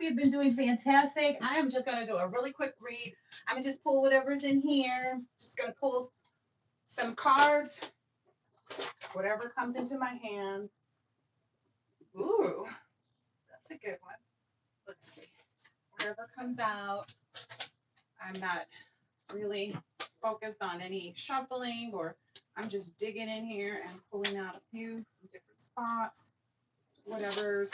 you've been doing fantastic. I am just going to do a really quick read. I'm going to just pull whatever's in here. Just going to pull some cards, whatever comes into my hands. Ooh, that's a good one. Let's see. Whatever comes out. I'm not really focused on any shuffling, or I'm just digging in here and pulling out a few from different spots. Whatever's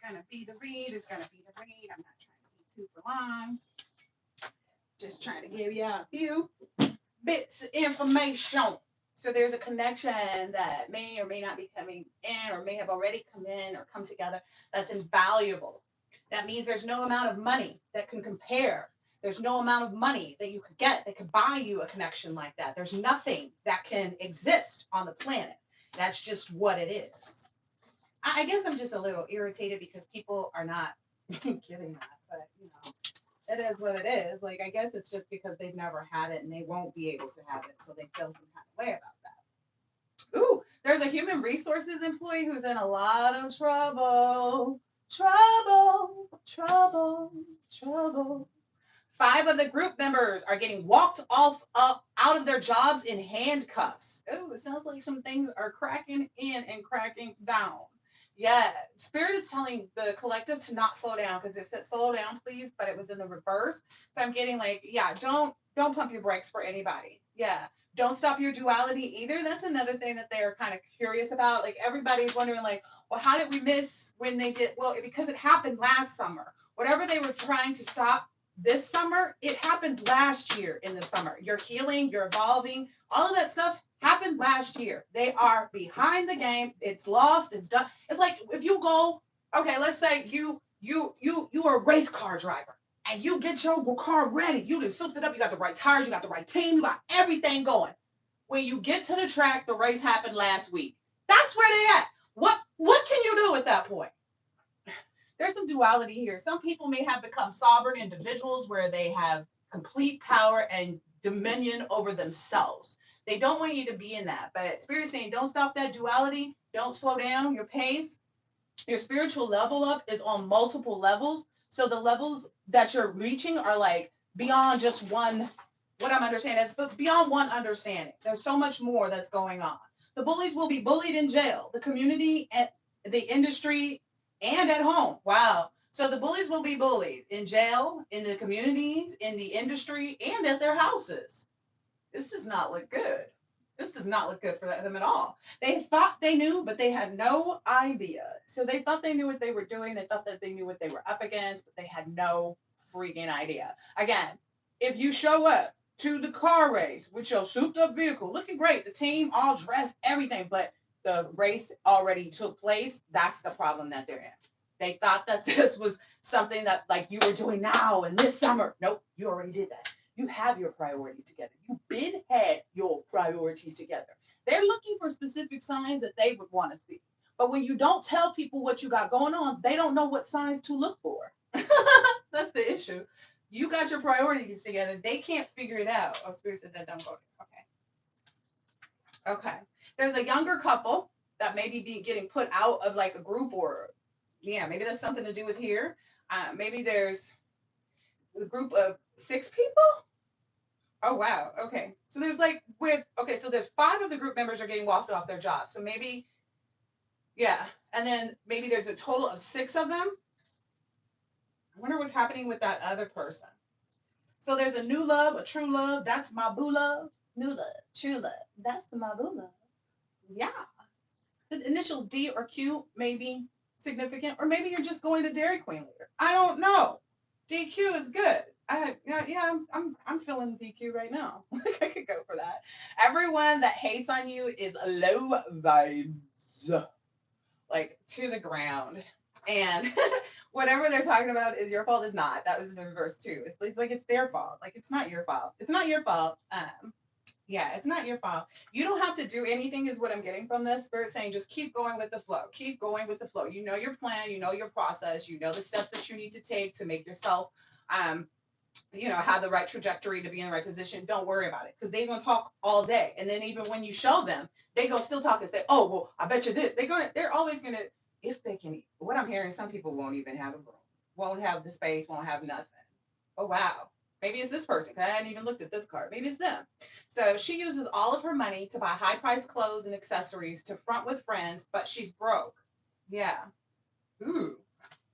gonna be the read is gonna be the read. I'm not trying to be super long. Just trying to give you a few bits of information. So there's a connection that may or may not be coming in, or may have already come in or come together, that's invaluable. That means there's no amount of money that can compare. There's no amount of money that you could get that could buy you a connection like that. There's nothing that can exist on the planet. That's just what it is. I guess I'm just a little irritated because people are not getting that, but it is what it is. Like, I guess it's just because they've never had it and they won't be able to have it, so they feel some kind of way about that. Ooh, there's a human resources employee who's in a lot of trouble. Trouble, trouble, trouble. 5 of the group members are getting walked off up out of their jobs in handcuffs. Oh, it sounds like some things are cracking in and cracking down. Yeah, Spirit is telling the collective to not slow down, because it said slow down, please, but it was in the reverse. So I'm getting like, yeah, don't pump your brakes for anybody. Yeah, don't stop your duality either. That's another thing that they're kind of curious about. Like, everybody's wondering, like, well, how did we miss when they did? Well, because it happened last summer. Whatever they were trying to stop this summer, it happened last year in the summer. You're healing, you're evolving, all of that stuff happened last year. They are behind the game. It's lost. It's done. It's like if you go, okay, let's say you are a race car driver and you get your car ready. You just souped it up. You got the right tires. You got the right team. You got everything going. When you get to the track, the race happened last week. That's where they at. What can you do at that point? There's some duality here. Some people may have become sovereign individuals where they have complete power and dominion over themselves. They don't want you to be in that. But Spirit is saying, don't stop that duality. Don't slow down your pace. Your spiritual level up is on multiple levels. So the levels that you're reaching are like beyond just one. What I'm understanding is, but beyond one understanding. There's so much more that's going on. The bullies will be bullied in jail. The community, and the industry, and at home. Wow. So the bullies will be bullied in jail, in the communities, in the industry, and at their houses. This does not look good. This does not look good for them at all. They thought they knew, but they had no idea. So they thought they knew what they were doing. They thought that they knew what they were up against, but they had no freaking idea. Again, if you show up to the car race with your souped up vehicle, looking great, the team all dressed, everything, but the race already took place, that's the problem that they're in. They thought that this was something that like you were doing now and this summer. Nope, you already did that. You have your priorities together. You've been had your priorities together. They're looking for specific signs that they would want to see. But when you don't tell people what you got going on, they don't know what signs to look for. That's the issue. You got your priorities together. They can't figure it out. Oh, Spirit said that don't go. Okay. Okay. There's a younger couple that maybe be getting put out of like a group, or yeah, maybe that's something to do with here. Maybe there's a group of 6 people. Oh wow. Okay. So there's like so there's 5 of the group members are getting walked off their job. So maybe, yeah. And then maybe there's a total of 6 of them. I wonder what's happening with that other person. So there's a new love, a true love. That's my boo love. New love, true love. That's my boo love. Yeah. The initials D or Q may be significant, or maybe you're just going to Dairy Queen later. I don't know. DQ is good. I'm feeling DQ right now. I could go for that. Everyone that hates on you is low vibes, like to the ground. And whatever they're talking about is your fault is not. That was in the reverse too. It's like it's their fault. Like it's not your fault. It's not your fault. Yeah, it's not your fault. You don't have to do anything is what I'm getting from this. Spirit saying just keep going with the flow. Keep going with the flow. You know your plan, you know your process, you know the steps that you need to take to make yourself have the right trajectory to be in the right position. Don't worry about it, because they're gonna talk all day. And then even when you show them, they gonna still talk and say, oh well, I bet you this. They're always gonna if they can, what I'm hearing, some people won't even have a room, won't have the space, won't have nothing. Oh, wow. Maybe it's this person, 'cause I hadn't even looked at this card. Maybe it's them. So she uses all of her money to buy high priced clothes and accessories to front with friends, but she's broke. Yeah. Ooh.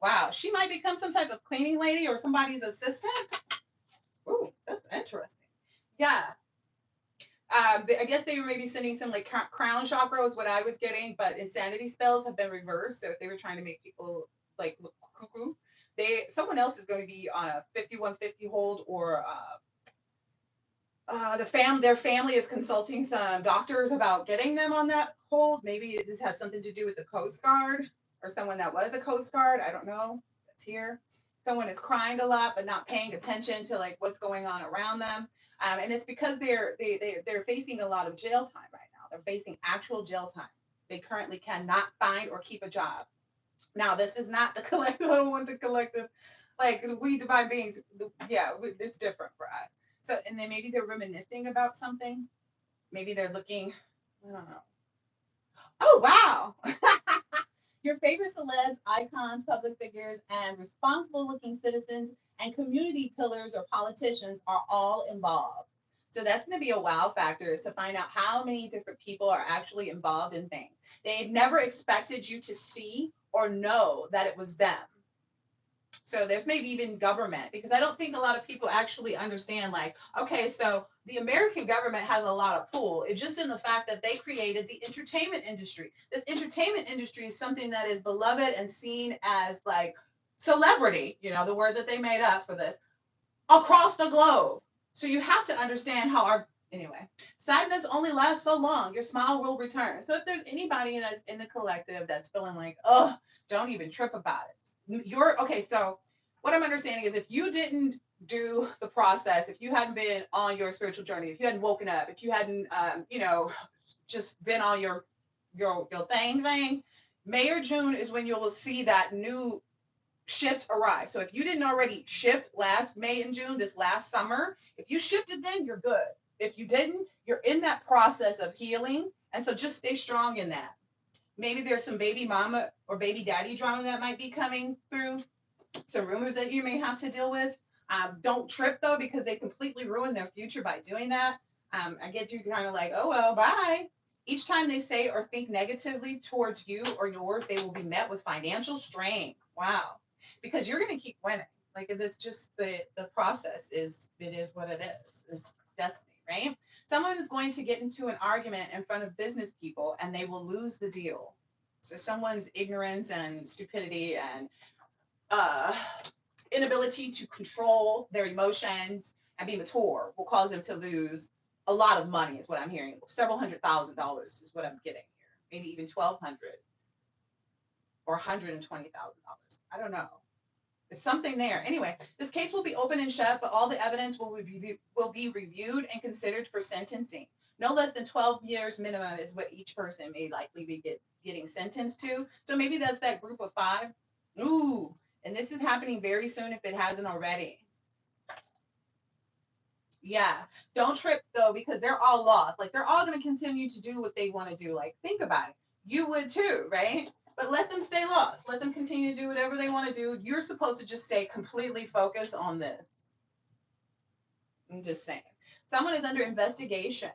Wow. She might become some type of cleaning lady or somebody's assistant. Ooh, that's interesting. Yeah. I guess they were maybe sending some like crown chakra was what I was getting, but insanity spells have been reversed. So if they were trying to make people like look cuckoo, someone else is going to be on a 5150 hold, or their family is consulting some doctors about getting them on that hold. Maybe this has something to do with the Coast Guard or someone that was a Coast Guard. I don't know. That's here. Someone is crying a lot but not paying attention to like what's going on around them. And it's because they're facing a lot of jail time right now. They're facing actual jail time. They currently cannot find or keep a job. Now, this is not the collective. I don't want the collective, like we divine beings. Yeah, it's different for us. So, and then maybe they're reminiscing about something. Maybe they're looking. I don't know. Oh wow! Your favorite celebs, icons, public figures, and responsible-looking citizens and community pillars or politicians are all involved. So that's going to be a wow factor, is to find out how many different people are actually involved in things. They never expected you to see or know that it was them. So there's maybe even government, because I don't think a lot of people actually understand, like, okay, so the American government has a lot of pull. It's just in the fact that they created the entertainment industry. This entertainment industry is something that is beloved and seen as like celebrity, the word that they made up for this, across the globe. So you have to understand how anyway, sadness only lasts so long. Your smile will return. So if there's anybody that's in the collective that's feeling like, oh, don't even trip about it. Okay. So what I'm understanding is, if you didn't do the process, if you hadn't been on your spiritual journey, if you hadn't woken up, if you hadn't, just been on your thing, May or June is when you will see that new shift arrive. So if you didn't already shift last May and June, this last summer, if you shifted then, you're good. If you didn't, you're in that process of healing. And so just stay strong in that. Maybe there's some baby mama or baby daddy drama that might be coming through, some rumors that you may have to deal with. Don't trip though, because they completely ruin their future by doing that. I get you kind of like, oh, well, bye. Each time they say or think negatively towards you or yours, they will be met with financial strain. Wow. Because you're going to keep winning. Like, this just the process it is what it is. It's destiny, right? Someone is going to get into an argument in front of business people and they will lose the deal. So someone's ignorance and stupidity and uh, inability to control their emotions and be mature will cause them to lose a lot of money, is what I'm hearing. Several $100,000 is what I'm getting here. Maybe even 1,200 or $120,000. I don't know. There's something there. Anyway, this case will be open and shut, but all the evidence will be reviewed and considered for sentencing. No less than 12 years minimum is what each person may likely be getting sentenced to. So maybe that's that group of 5. Ooh, and this is happening very soon if it hasn't already. Yeah. Don't trip though, because they're all lost. Like, they're all going to continue to do what they want to do. Like, think about it. You would too, right? But let them stay lost. Let them continue to do whatever they want to do. You're supposed to just stay completely focused on this. I'm just saying. Someone is under investigation.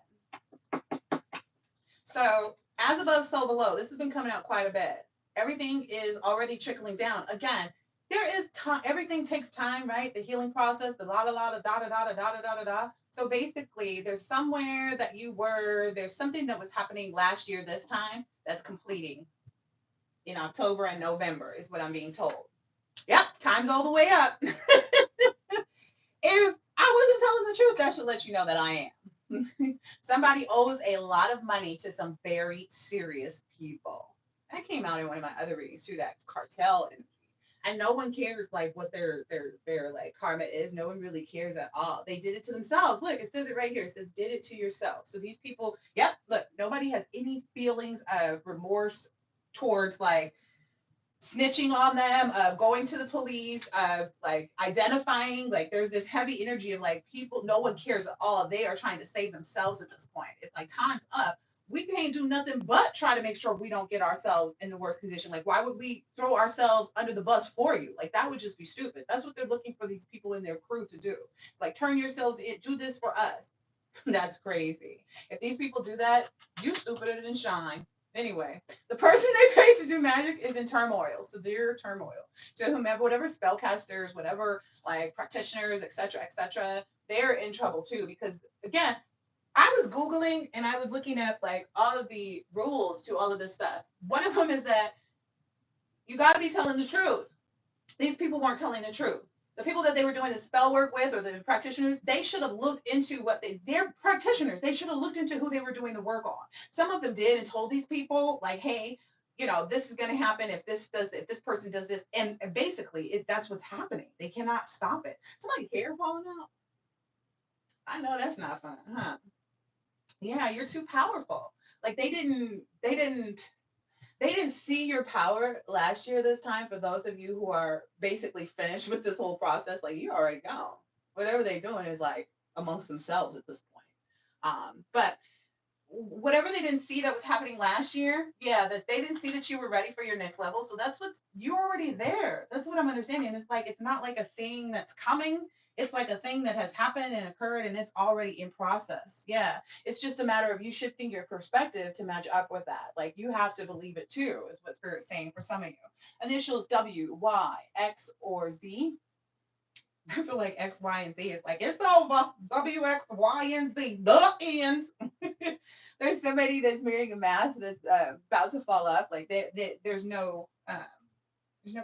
So, as above, so below. This has been coming out quite a bit. Everything is already trickling down. Again, there is time. Everything takes time, right? The healing process, the la la la, da da da da da da da da. So basically, there's somewhere that there's something that was happening last year this time that's completing in October and November, is what I'm being told. Yep, time's all the way up. If I wasn't telling the truth, that should let you know that I am. Somebody owes a lot of money to some very serious people. That came out in one of my other readings too, that cartel energy. And no one cares like what their like karma is. No one really cares at all. They did it to themselves. Look, it says it right here. It says did it to yourself. So these people, yep, look, nobody has any feelings of remorse towards like snitching on them, going to the police, like identifying. Like, there's this heavy energy of like people, no one cares at all. They are trying to save themselves at this point. It's like, time's up. we can't do nothing but try to make sure we don't get ourselves in the worst condition. Like, why would we throw ourselves under the bus for you? Like, that would just be stupid. That's what they're looking for these people in their crew to do. It's like, turn yourselves in, do this for us. That's crazy. If these people do that, you stupider than shine. Anyway, the person they pay to do magic is in turmoil, severe turmoil. So whomever, whatever spellcasters, whatever like practitioners, etc., they're in trouble too because again, I was Googling and I was looking up like all of the rules to all of this stuff. One of them is that you got to be telling the truth. These people weren't telling the truth. The people that they were doing the spell work with or the practitioners, they should have looked into they're practitioners. They should have looked into who they were doing the work on. Some of them did and told these people like, hey, this is going to happen if this person does this. And basically that's what's happening. They cannot stop it. Somebody hair falling out. I know that's not fun, huh? Yeah, you're too powerful. Like they didn't see your power last year this time for those of you who are basically finished with this whole process. Like you already gone. Whatever they're doing is like amongst themselves at this point. But whatever they didn't see that was happening last year, yeah, that they didn't see that you were ready for your next level. So that's what's you're already there. That's what I'm understanding. It's like it's not like a thing that's coming. It's like a thing that has happened and occurred and it's already in process. Yeah. It's just a matter of you shifting your perspective to match up with that. Like you have to believe it too, is what Spirit's saying for some of you. Initials W, Y, X, or Z. I feel like X, Y, and Z. It's like it's over. W, X, Y, and Z. The end. There's somebody that's marrying a mask that's about to fall up. Like there's no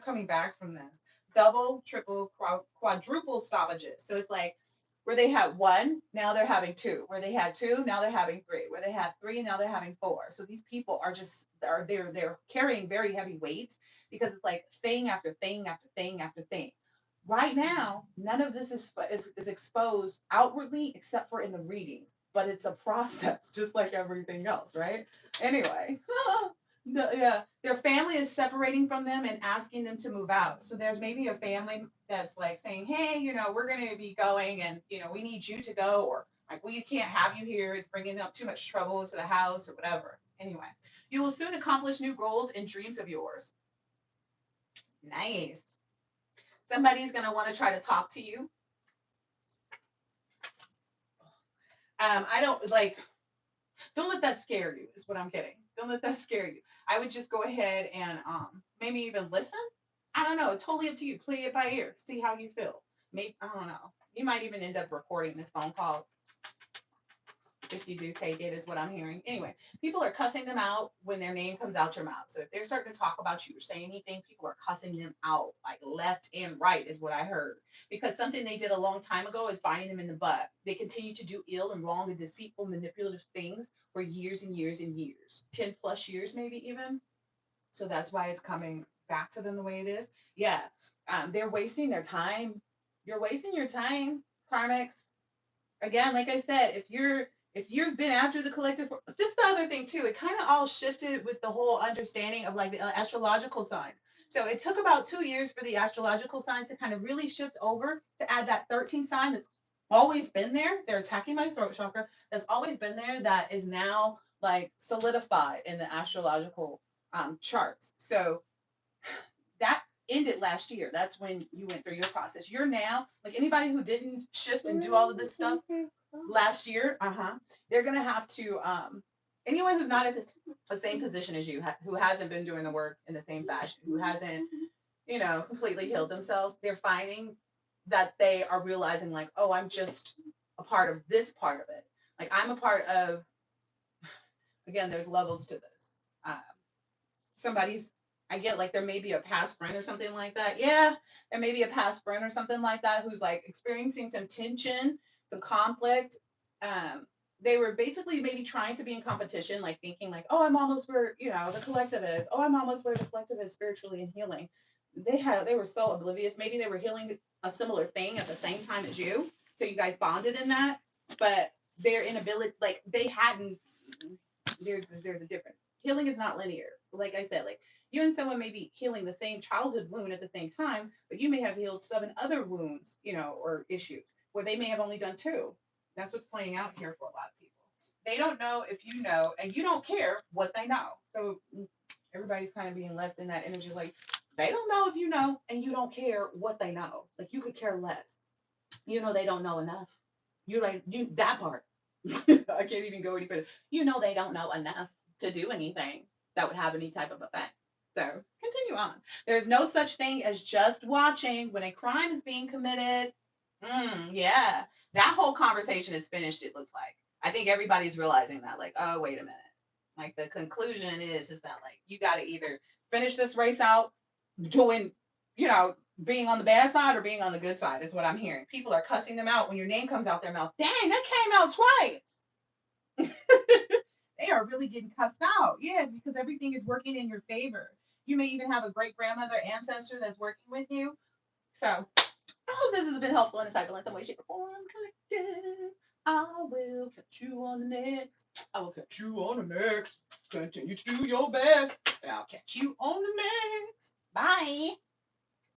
coming back from this. Double, triple, quadruple stoppages. So it's like where they had one, now they're having two. Where they had two, now they're having three. Where they had three, now they're having four. So these people they're carrying very heavy weights because it's like thing after thing after thing after thing. Right now, none of this is exposed outwardly except for in the readings, but it's a process just like everything else, right? Anyway, yeah, their family is separating from them and asking them to move out. So there's maybe a family that's like saying, hey, we're going to be going and, we need you to go, or like, we can't have you here. It's bringing up too much trouble to the house or whatever. Anyway, you will soon accomplish new goals and dreams of yours. Nice. Somebody's going to want to try to talk to you. I don't let that scare you is what I'm getting. Don't let that scare you. I would just go ahead and maybe even listen. I don't know. Totally up to you. Play it by ear. See how you feel. Maybe I don't know. You might even end up recording this phone call if you do take it, is what I'm hearing. Anyway, people are cussing them out when their name comes out your mouth. So if they're starting to talk about you or say anything, people are cussing them out like left and right, is what I heard. Because something they did a long time ago is biting them in the butt. They continue to do ill and wrong and deceitful, manipulative things for years and years and years, 10 plus years, maybe even. So that's why it's coming back to them the way it is. Yeah. They're wasting their time. You're wasting your time, karmics. Again, like I said, if you've been after the collective, this is the other thing too. It kind of all shifted with the whole understanding of like the astrological signs. So it took about 2 years for the astrological signs to kind of really shift over to add that 13 sign that's always been there. They're attacking my throat chakra. That's always been there. That is now like solidified in the astrological charts. So that ended last year. That's when you went through your process. You're now like anybody who didn't shift and do all of this stuff last year. They're gonna have to. Anyone who's not at the same position as you, who hasn't been doing the work in the same fashion, who hasn't, completely healed themselves, they're finding that they are realizing like, oh, I'm just a part of this part of it. Like I'm a part of. Again, there's levels to this. Somebody's I get like there may be a past friend or something like that. Yeah, there may be a past friend or something like that who's like experiencing some tension, some conflict. They were basically maybe trying to be in competition, like thinking like, oh, I'm almost where the collective is. Oh, I'm almost where the collective is spiritually and healing. They were so oblivious. Maybe they were healing a similar thing at the same time as you, so you guys bonded in that. But their inability, like they hadn't. There's a difference. Healing is not linear. So like I said, like you and someone may be healing the same childhood wound at the same time, but you may have healed 7 other wounds, or issues where they may have only done 2. That's what's playing out here for a lot of people. They don't know if you know, and you don't care what they know. So everybody's kind of being left in that energy like they don't know if you know, and you don't care what they know. Like you could care less. You know they don't know enough. You like you that part. I can't even go any further. You know they don't know enough to do anything that would have any type of effect. So continue on. There's no such thing as just watching when a crime is being committed. Yeah, that whole conversation is finished. It looks like. I think everybody's realizing that. Like, oh, wait a minute. Like the conclusion is that like you got to either finish this race out doing, being on the bad side or being on the good side is what I'm hearing. People are cussing them out when your name comes out their mouth. Dang, that came out twice. They are really getting cussed out. Yeah, because everything is working in your favor. You may even have a great grandmother ancestor that's working with you. So I hope this has been helpful and insightful in some way, shape, or form. Collective. I will catch you on the next. I will catch you on the next. Continue to do your best. I'll catch you on the next. Bye.